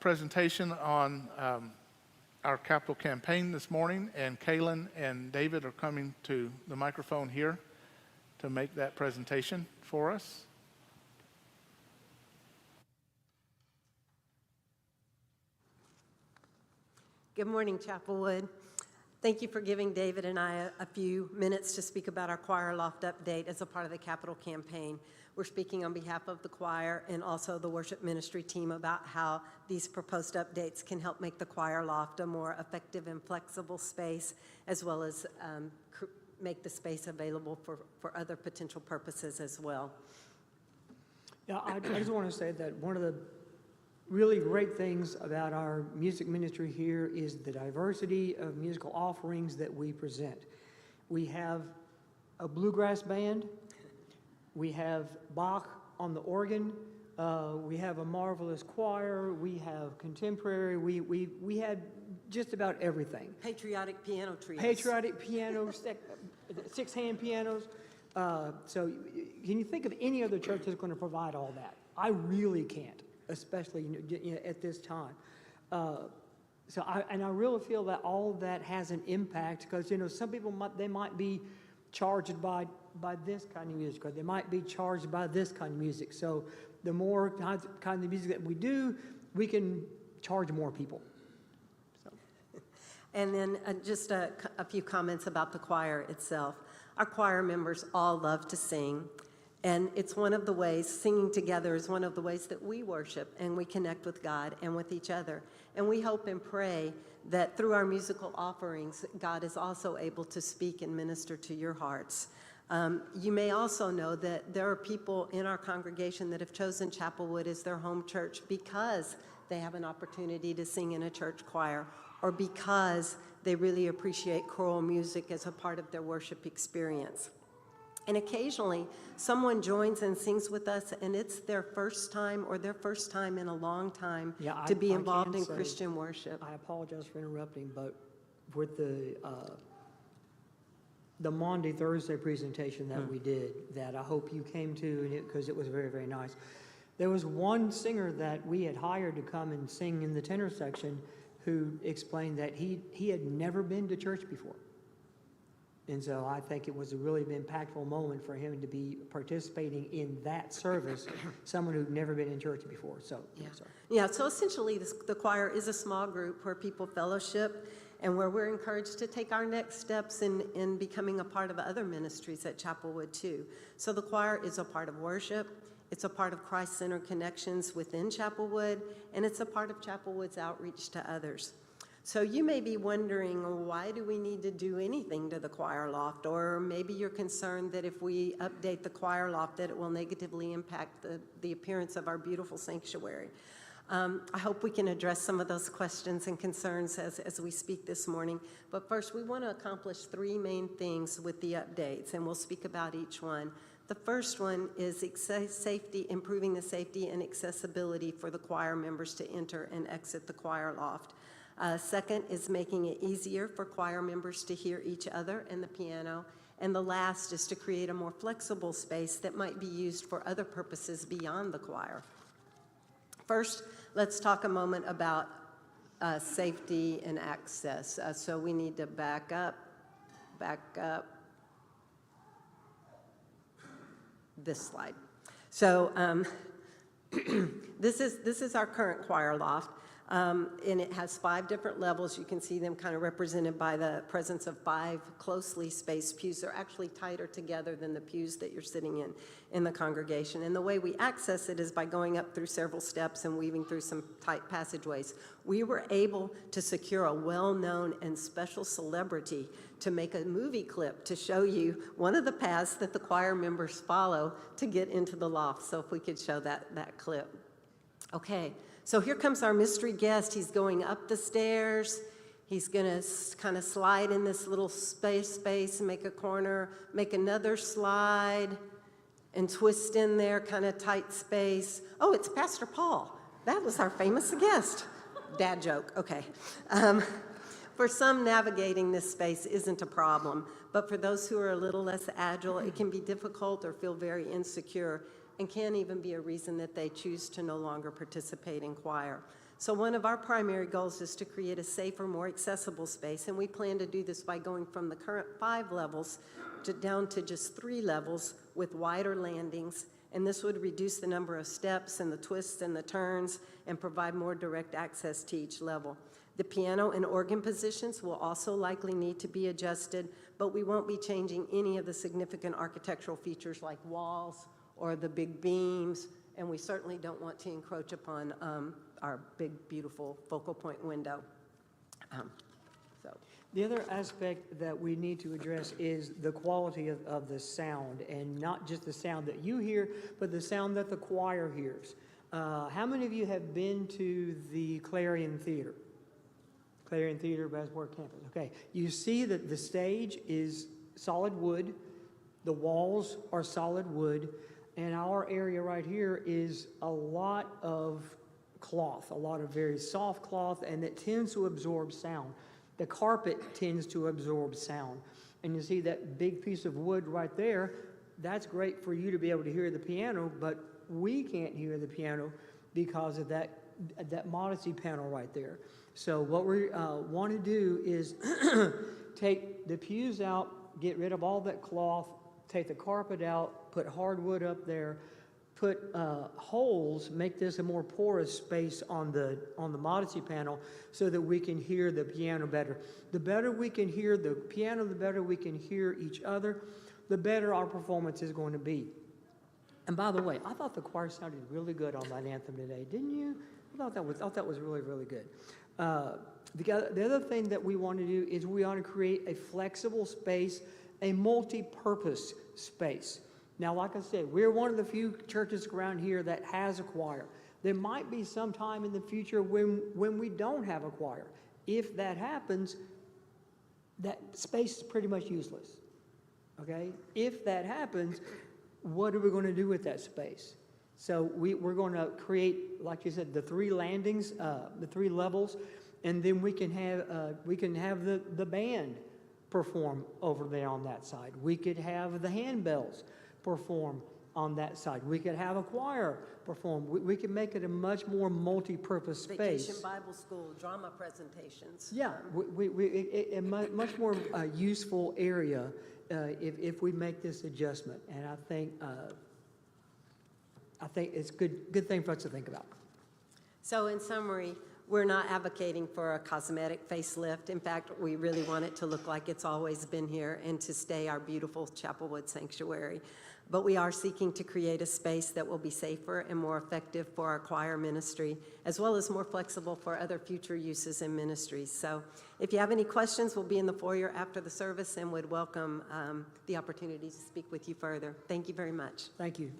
presentation on our capital campaign this morning, and Kaelyn and David are coming to the microphone here to make that presentation for us. Good morning, Chapelwood. Thank you for giving David and I a few minutes to speak about our Choir Loft Update as a part of the capital campaign. We're speaking on behalf of the choir and also the worship ministry team about how these proposed updates can help make the Choir Loft a more effective and flexible space, as well as make the space available for other potential purposes as well. Yeah, I just want to say that one of the really great things about our music ministry here is the diversity of musical offerings that we present. We have a bluegrass band, we have Bach on the organ, we have a marvelous choir, we have contemporary, we had just about everything. Patriotic piano trios. Patriotic pianos, six-hand pianos. So can you think of any other church that's going to provide all that? I really can't, especially at this time. So I really feel that all of that has an impact, because some people might be charged by this kind of music, or they might be charged by this kind of music. So the more kind of music that we do, we can charge more people. So. And then just a few comments about the choir itself. Our choir members all love to sing. And it's one of the ways, singing together is one of the ways that we worship and we connect with God and with each other. And we hope and pray that through our musical offerings, God is also able to speak and minister to your hearts. You may also know that there are people in our congregation that have chosen Chapelwood as their home church because they have an opportunity to sing in a church choir, or because they really appreciate choral music as a part of their worship experience. And occasionally, someone joins and sings with us, and it's their first time or their first time in a long time to be involved in Christian worship. I apologize for interrupting, but with the Monday, Thursday presentation that we did, that I hope you came to, because it was very, very nice. There was one singer that we had hired to come and sing in the tenor section who explained that he had never been to church before. And so I think it was a really impactful moment for him to be participating in that service, someone who'd never been in church before. So, yeah. So essentially, the choir is a small group where people fellowship and where we're encouraged to take our next steps in becoming a part of other ministries at Chapelwood too. So the choir is a part of worship, it's a part of Christ-centered connections within Chapelwood, and it's a part of Chapelwood's outreach to others. So you may be wondering, why do we need to do anything to the choir loft? Or maybe you're concerned that if we update the choir loft, that it will negatively impact the appearance of our beautiful sanctuary. I hope we can address some of those questions and concerns as we speak this morning. But first, we want to accomplish three main things with the updates, and we'll speak about each one. The first one is improving the safety and accessibility for the choir members to enter and exit the choir loft. Second is making it easier for choir members to hear each other and the piano. And the last is to create a more flexible space that might be used for other purposes beyond the choir. First, let's talk a moment about safety and access. So we need to back up. This slide. So this is our current choir loft. And it has 5 different levels. You can see them kind of represented by the presence of 5 closely spaced pews. They're actually tighter together than the pews that you're sitting in the congregation. And the way we access it is by going up through several steps and weaving through some tight passageways. We were able to secure a well-known and special celebrity to make a movie clip to show you one of the paths that the choir members follow to get into the loft. So if we could show that clip. Okay. So here comes our mystery guest. He's going up the stairs. He's going to kind of slide in this little space and make a corner, make another slide, and twist in there, kind of tight space. Oh, it's Pastor Paul. That was our famous guest. Dad joke, okay. For some, navigating this space isn't a problem, but for those who are a little less agile, it can be difficult or feel very insecure, and can even be a reason that they choose to no longer participate in choir. So one of our primary goals is to create a safer, more accessible space, and we plan to do this by going from the current 5 levels down to just 3 levels with wider landings, and this would reduce the number of steps and the twists and the turns and provide more direct access to each level. The piano and organ positions will also likely need to be adjusted, but we won't be changing any of the significant architectural features like walls or the big beams, and we certainly don't want to encroach upon our big, beautiful focal point window. The other aspect that we need to address is the quality of the sound, and not just the sound that you hear, but the sound that the choir hears. How many of you have been to the Clarion Theater? Clarion Theater, Westport campus. Okay, you see that the stage is solid wood, the walls are solid wood, and our area right here is a lot of cloth, a lot of very soft cloth, and it tends to absorb sound. The carpet tends to absorb sound. And you see that big piece of wood right there, that's great for you to be able to hear the piano, but we can't hear the piano because of that modesty panel right there. So what we want to do is take the pews out, get rid of all that cloth, take the carpet out, put hardwood up there, put holes, make this a more porous space on the modesty panel so that we can hear the piano better. The better we can hear the piano, the better we can hear each other, the better our performance is going to be. And by the way, I thought the choir sounded really good on that anthem today, didn't you? I thought that was really, really good. The other thing that we want to do is we want to create a flexible space, a multi-purpose space. Now, like I said, we're one of the few churches around here that has a choir. There might be some time in the future when we don't have a choir. If that happens, that space is pretty much useless, okay? If that happens, what are we going to do with that space? So we're going to create, like you said, the 3 landings, the 3 levels, and then we can have the band perform over there on that side. We could have the handbells perform on that side. We could have a choir perform. We could make it a much more multi-purpose space. Vacation Bible School, drama presentations. Yeah, a much more useful area if we make this adjustment. And I think it's a good thing for us to think about. So in summary, we're not advocating for a cosmetic facelift. In fact, we really want it to look like it's always been here and to stay our beautiful Chapelwood sanctuary. But we are seeking to create a space that will be safer and more effective for our choir ministry, as well as more flexible for other future uses and ministries. So if you have any questions, we'll be in the foyer after the service and would welcome the opportunity to speak with you further. Thank you very much. Thank you.